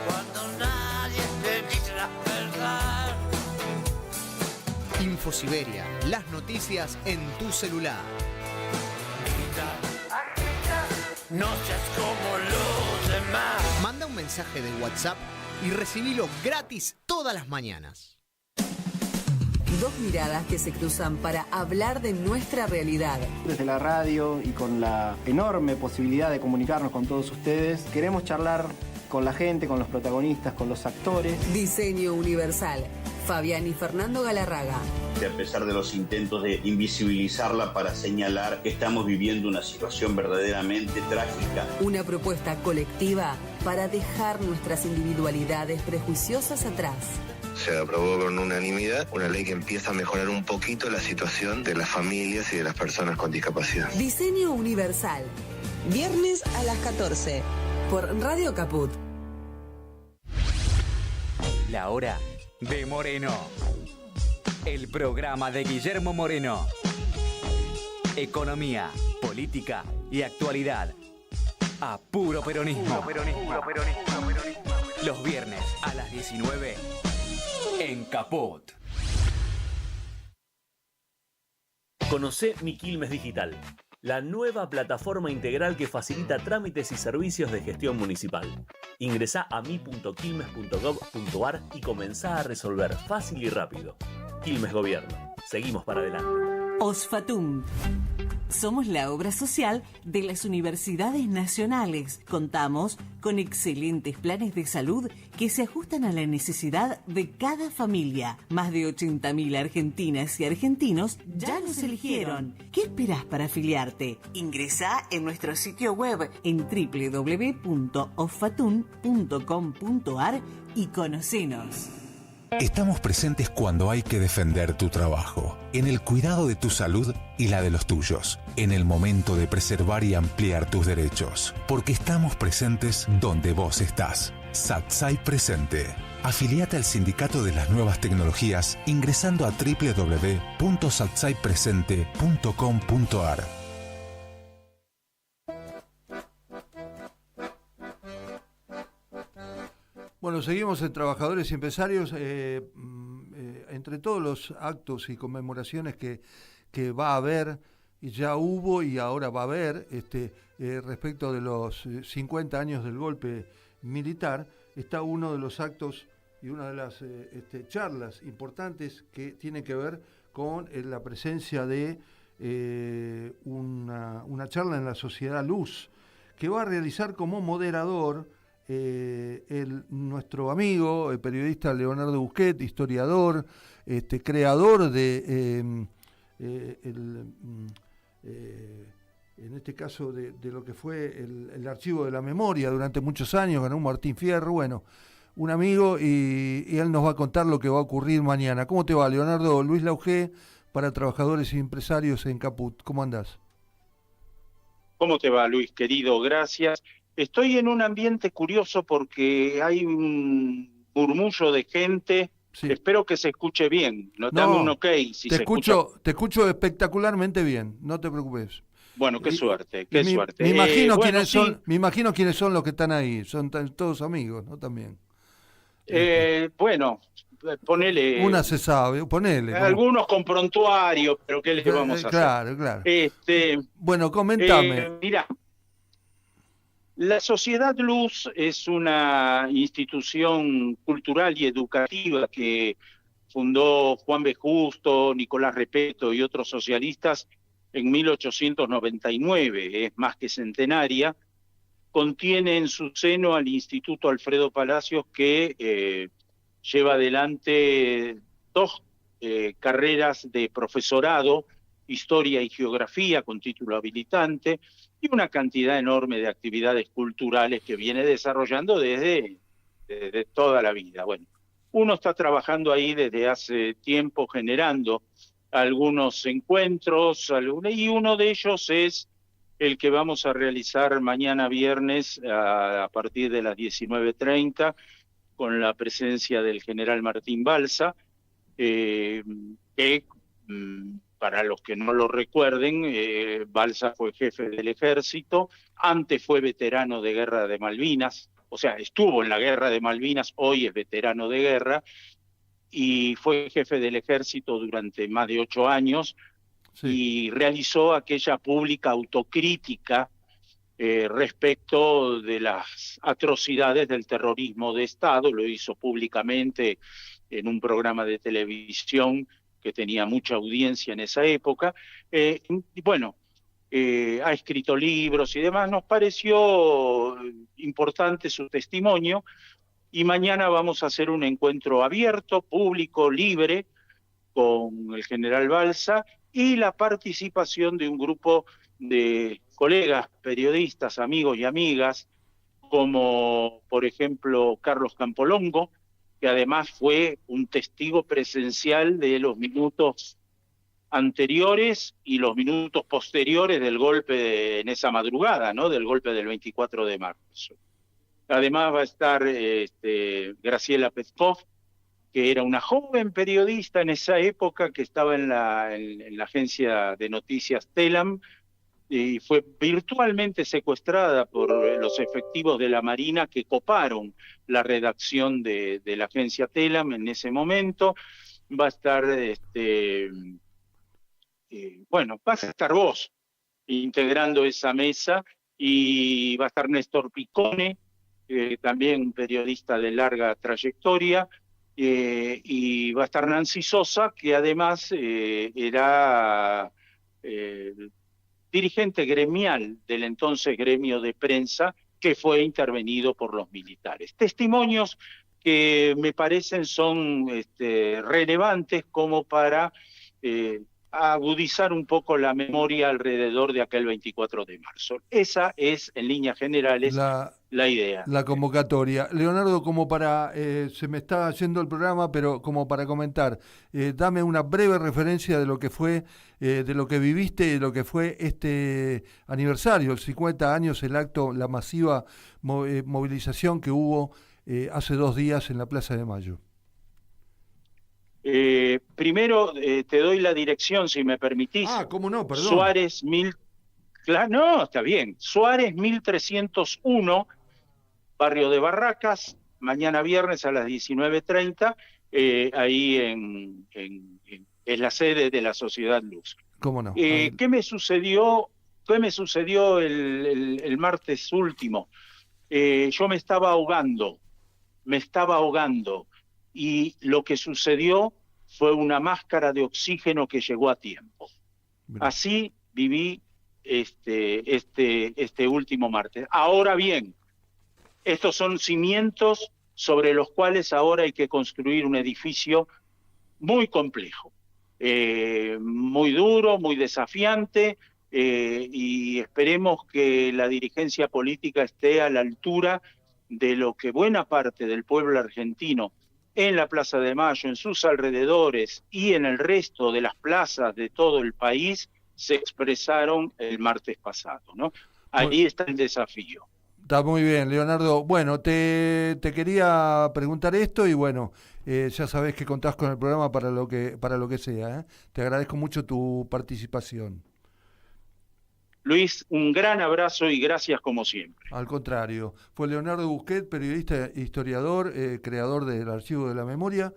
cuando nadie te dice la verdad. Infosiberia, las noticias en tu celular. No seas como los demás. Manda un mensaje de WhatsApp y recibilo gratis todas las mañanas. 2 miradas que se cruzan para hablar de nuestra realidad. Desde la radio y con la enorme posibilidad de comunicarnos con todos ustedes, queremos charlar con la gente, con los protagonistas, con los actores. Diseño Universal. Fabián y Fernando Galarraga. A pesar de los intentos de invisibilizarla para señalar que estamos viviendo una situación verdaderamente trágica. Una propuesta colectiva para dejar nuestras individualidades prejuiciosas atrás. Se aprobó con unanimidad una ley que empieza a mejorar un poquito la situación de las familias y de las personas con discapacidad. Diseño Universal. Viernes a las 14 por Radio Caput. La hora de Moreno. El programa de Guillermo Moreno. Economía, política y actualidad. A puro peronismo. Los viernes a las 19 en Caput. Conocé Mi Quilmes Digital, la nueva plataforma integral que facilita trámites y servicios de gestión municipal. Ingresá a mi.quilmes.gov.ar y comenzá a resolver fácil y rápido. Quilmes Gobierno. Seguimos para adelante. Osfatum. Somos la obra social de las universidades nacionales. Contamos con excelentes planes de salud que se ajustan a la necesidad de cada familia. Más de 80.000 argentinas y argentinos ya nos eligieron. ¿Qué esperás para afiliarte? Ingresá en nuestro sitio web en www.offatun.com.ar y conocenos. Estamos presentes cuando hay que defender tu trabajo, en el cuidado de tu salud y la de los tuyos, en el momento de preservar y ampliar tus derechos, porque estamos presentes donde vos estás. Satsai Presente. Afiliate al Sindicato de las Nuevas Tecnologías ingresando a www.satsaipresente.com.ar. Bueno, seguimos en Trabajadores y Empresarios. Entre todos los actos y conmemoraciones que va a haber, y ya hubo y ahora va a haber, respecto de los 50 años del golpe militar, está uno de los actos y una de las charlas importantes que tiene que ver con la presencia de una charla en la Sociedad Luz, que va a realizar como moderador nuestro amigo, el periodista Leonardo Busquet, historiador, creador de en este caso de lo que fue el Archivo de la Memoria durante muchos años, ganó un Martín Fierro, bueno, un amigo, y él nos va a contar lo que va a ocurrir mañana. ¿Cómo te va, Leonardo? Luis Laugé, para Trabajadores y Empresarios en Caput. ¿Cómo andás? ¿Cómo te va, Luis, querido? Gracias. Estoy en un ambiente curioso porque hay un murmullo de gente. Sí. Espero que se escuche bien. Dame un ok si se escucha. Te escucho espectacularmente bien, no te preocupes. Bueno, qué suerte, qué suerte. Me imagino quiénes son, me imagino quiénes son los que están ahí. Son todos amigos, ¿no? También. Bueno, ponele. Una se sabe, ponele. Algunos con prontuario, pero ¿qué les vamos a hacer? Claro. Bueno, comentame. Mirá. La Sociedad Luz es una institución cultural y educativa que fundó Juan B. Justo, Nicolás Repetto y otros socialistas en 1899, es más que centenaria. Contiene en su seno al Instituto Alfredo Palacios, que lleva adelante dos carreras de profesorado, Historia y Geografía con título habilitante, y una cantidad enorme de actividades culturales que viene desarrollando desde toda la vida. Bueno, uno está trabajando ahí desde hace tiempo generando algunos encuentros, y uno de ellos es el que vamos a realizar mañana viernes a partir de las 19:30 con la presencia del general Martín Balsa, que para los que no lo recuerden, Balsa fue jefe del ejército, antes fue veterano de guerra de Malvinas, o sea, estuvo en la guerra de Malvinas, hoy es veterano de guerra, y fue jefe del ejército durante más de 8 años, y realizó aquella pública autocrítica respecto de las atrocidades del terrorismo de Estado, lo hizo públicamente en un programa de televisión que tenía mucha audiencia en esa época. Ha escrito libros y demás. Nos pareció importante su testimonio, y mañana vamos a hacer un encuentro abierto, público, libre, con el general Balsa y la participación de un grupo de colegas, periodistas, amigos y amigas, como por ejemplo Carlos Campolongo, que además fue un testigo presencial de los minutos anteriores y los minutos posteriores del golpe en esa madrugada, ¿no? Del golpe del 24 de marzo. Además va a estar Graciela Peskov, que era una joven periodista en esa época, que estaba en la agencia de noticias Telam, y fue virtualmente secuestrada por los efectivos de la Marina que coparon la redacción de la agencia Telam en ese momento. Va a estar, vas a estar vos integrando esa mesa, y va a estar Néstor Picone, también un periodista de larga trayectoria, y va a estar Nancy Sosa, que además era dirigente gremial del entonces gremio de prensa, que fue intervenido por los militares. Testimonios que me parecen son relevantes como para agudizar un poco la memoria alrededor de aquel 24 de marzo. Esa es, en líneas generales, la idea. La convocatoria. Leonardo, como para, se me está yendo el programa, pero como para comentar, dame una breve referencia de lo que fue, de lo que viviste y de lo que fue este aniversario, el 50 años, el acto, la masiva movilización que hubo hace 2 días en la Plaza de Mayo. Primero te doy la dirección, si me permitís. ¿Cómo no? Perdón. Suárez no, está bien. Suárez 1301, barrio de Barracas, mañana viernes a las 19:30, ahí es la sede de la Sociedad Luz. ¿Cómo no? ¿Qué me sucedió el martes último? Yo me estaba ahogando, y lo que sucedió fue una máscara de oxígeno que llegó a tiempo. Así viví este último martes. Ahora bien, estos son cimientos sobre los cuales ahora hay que construir un edificio muy complejo, muy duro, muy desafiante, y esperemos que la dirigencia política esté a la altura de lo que buena parte del pueblo argentino en la Plaza de Mayo, en sus alrededores y en el resto de las plazas de todo el país se expresaron el martes pasado, ¿no? Ahí está el desafío. Está muy bien, Leonardo. Bueno, te quería preguntar esto y bueno, ya sabés que contás con el programa para lo que sea, ¿eh? Te agradezco mucho tu participación. Luis, un gran abrazo y gracias como siempre. Al contrario, fue Leonardo Busquet, periodista, historiador, creador del Archivo de la Memoria.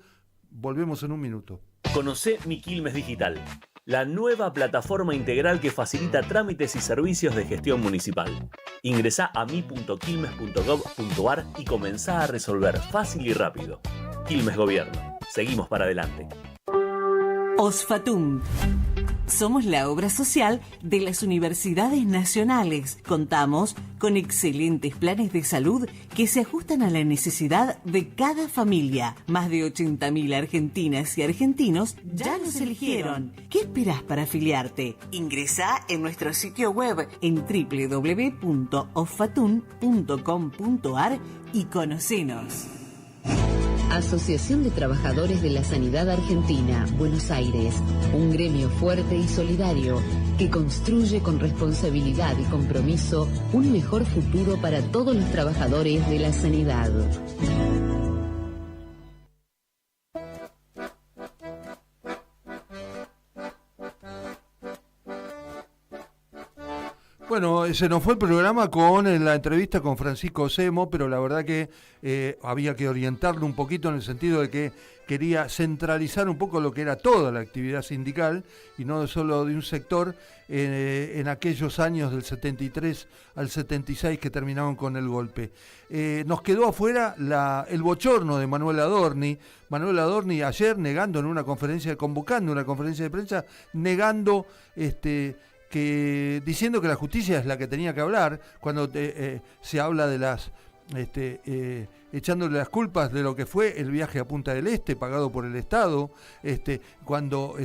Volvemos en un minuto. Conocé Mi Quilmes Digital, la nueva plataforma integral que facilita trámites y servicios de gestión municipal. Ingresá a mi.quilmes.gov.ar y comenzá a resolver fácil y rápido. Quilmes Gobierno. Seguimos para adelante. Osfatum. Somos la obra social de las universidades nacionales. Contamos con excelentes planes de salud que se ajustan a la necesidad de cada familia. Más de 80.000 argentinas y argentinos ya nos eligieron. ¿Qué esperás para afiliarte? Ingresá en nuestro sitio web en www.osfatum.com.ar y conocenos. Asociación de Trabajadores de la Sanidad Argentina, Buenos Aires, un gremio fuerte y solidario que construye con responsabilidad y compromiso un mejor futuro para todos los trabajadores de la sanidad. Bueno, se nos fue el programa con la entrevista con Francisco Semo, pero la verdad que había que orientarlo un poquito en el sentido de que quería centralizar un poco lo que era toda la actividad sindical y no solo de un sector en aquellos años del 73 al 76 que terminaron con el golpe. Nos quedó afuera el bochorno de Manuel Adorni. Manuel Adorni ayer negando en una conferencia, convocando una conferencia de prensa, negando diciendo que la justicia es la que tenía que hablar cuando se habla de las echándole las culpas de lo que fue el viaje a Punta del Este pagado por el Estado, cuando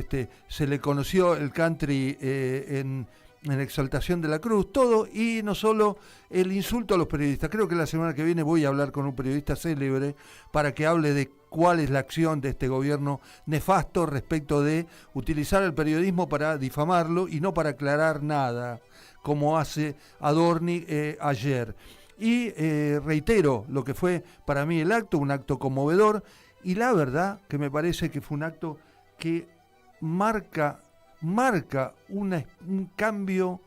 se le conoció el country en exaltación de la cruz, todo, y no solo el insulto a los periodistas. Creo que la semana que viene voy a hablar con un periodista célebre para que hable de cuál es la acción de este gobierno nefasto respecto de utilizar el periodismo para difamarlo y no para aclarar nada, como hace Adorni ayer. Y reitero lo que fue para mí el acto, un acto conmovedor, y la verdad que me parece que fue un acto que marca un cambio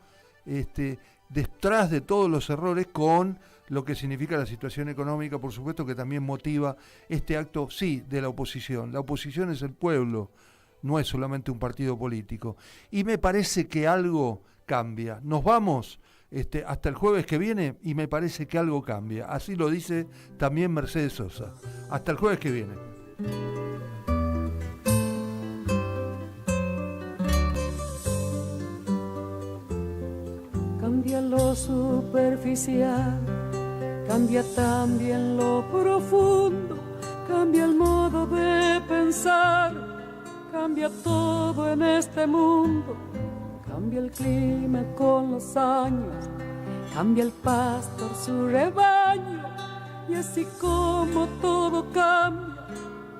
detrás de todos los errores con lo que significa la situación económica, por supuesto que también motiva este acto, sí, de la oposición. La oposición es el pueblo, no es solamente un partido político. Y me parece que algo cambia. Nos vamos hasta el jueves que viene y me parece que algo cambia. Así lo dice también Mercedes Sosa. Hasta el jueves que viene. lo superficial, cambia también lo profundo, cambia el modo de pensar, cambia todo en este mundo, cambia el clima con los años, cambia el pastor su rebaño, y así como todo cambia,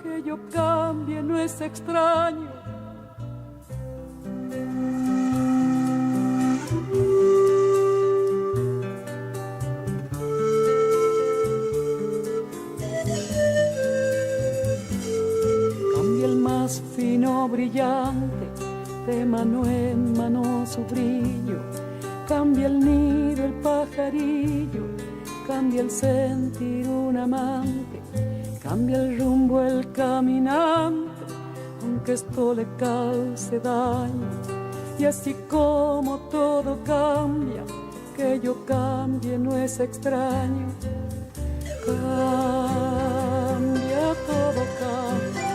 que yo cambie no es extraño. Cambia el más fino brillante, de mano en mano su brillo, cambia el nido el pajarillo, cambia el sentir un amante, cambia el rumbo el caminante, aunque esto le cause daño. Y así como todo cambia, que yo cambie no es extraño. Cambia, todo cambia.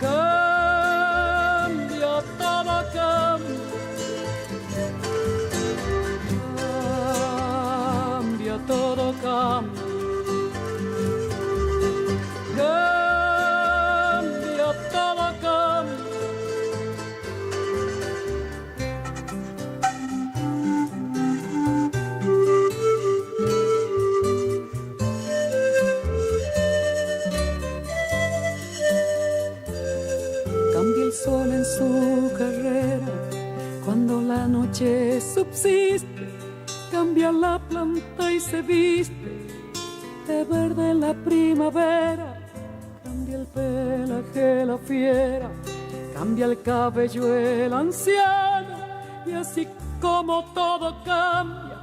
Cambia, todo cambia. Cambia, todo cambia. Cambia, todo cambia. Cambia el sol en su carrera, cuando la noche subsiste, cambia la planta y se viste de verde la primavera, cambia el pelaje la fiera, cambia el cabello el anciano, y así como todo cambia,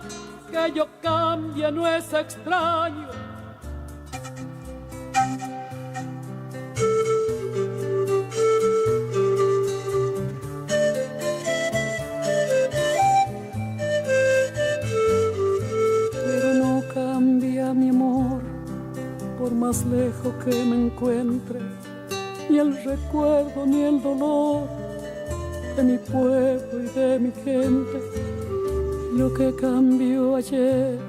que yo cambie no es extraño. Pero no cambia mi amor, por más lejos que me encuentre, ni el recuerdo ni el dolor de mi pueblo y de mi gente. Lo que cambió ayer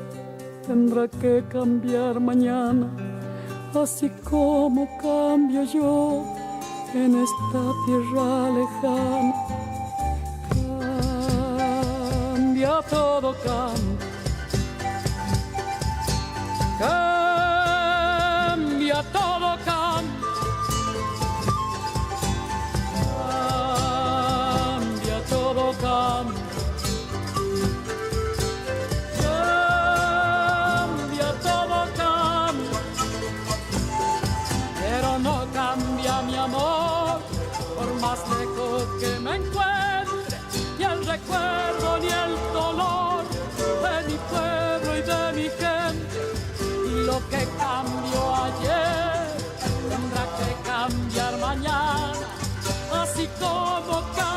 tendrá que cambiar mañana, así como cambio yo en esta tierra lejana. Cambia, todo cambia. Cambia, todo cambia. Cambia, todo cambia. Cambia, todo cambia. Pero no cambia mi amor, por más lejos que me encuentre, ni el recuerdo ni el dolor de mi pueblo y de mi gente. Y lo que cambió ayer tendrá que cambiar mañana, así como cambió